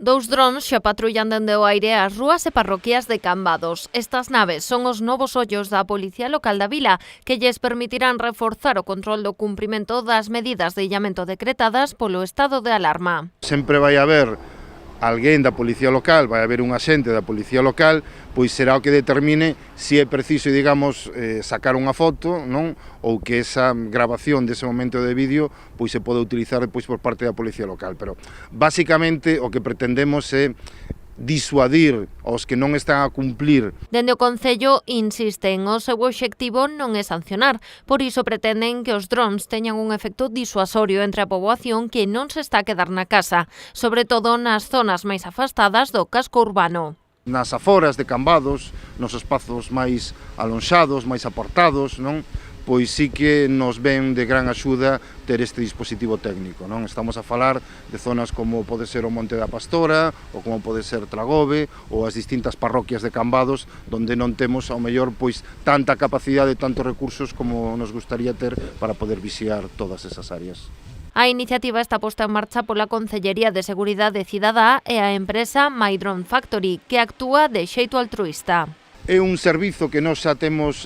Dous drons xa patrullan dende o aire as rúas e parroquias de Cambados. Estas naves son os novos ollos da Policía Local da Vila, que lles permitirán reforzar o control do cumprimento das medidas de illamento decretadas polo estado de alarma. Sempre vai haber alguén da Policía Local, vai haber un axente da Policía Local, pois será o que determine se é preciso, digamos, sacar unha foto, non? Ou que esa grabación dese momento de vídeo pois se pode utilizar depois por parte da Policía Local, pero basicamente o que pretendemos é disuadir aos que non están a cumplir. Dende o Concello insisten, o seu obxectivo non é sancionar, por iso pretenden que os drons teñan un efecto disuasorio entre a poboación que non se está a quedar na casa, sobre todo nas zonas máis afastadas do casco urbano. Nas aforas de Cambados, nos espazos máis alonxados, máis apartados, non? Pois sí que nos ven de gran axuda ter este dispositivo técnico, non? Estamos a falar de zonas como pode ser o Monte da Pastora, ou como pode ser Tragobe, ou as distintas parroquias de Cambados, donde non temos, ao mellor, pois tanta capacidade, tantos recursos como nos gustaría ter para poder vixiar todas esas áreas. A iniciativa está posta en marcha pola Concellería de Seguridade Cidadá e a empresa My Drone Factory, que actúa de xeito altruísta. É un servizo que nós xa temos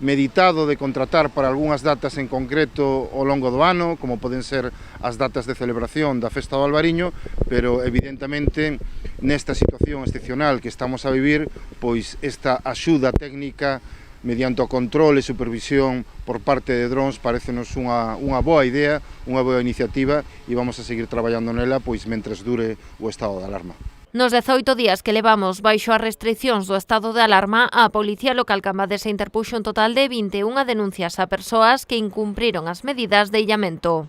meditado de contratar para algunhas datas en concreto ao longo do ano, como poden ser as datas de celebración da Festa do Albariño, pero evidentemente nesta situación excepcional que estamos a vivir, pois esta axuda técnica mediante o control e supervisión por parte de drons parecenos unha boa idea, unha boa iniciativa e vamos a seguir traballando nela pois mentres dure o estado de alarma. Nos 18 días que levamos baixo as restricións do estado de alarma, a Policía Local Cambadesa interpuxo un total de 21 denuncias a persoas que incumpriron as medidas de illamento.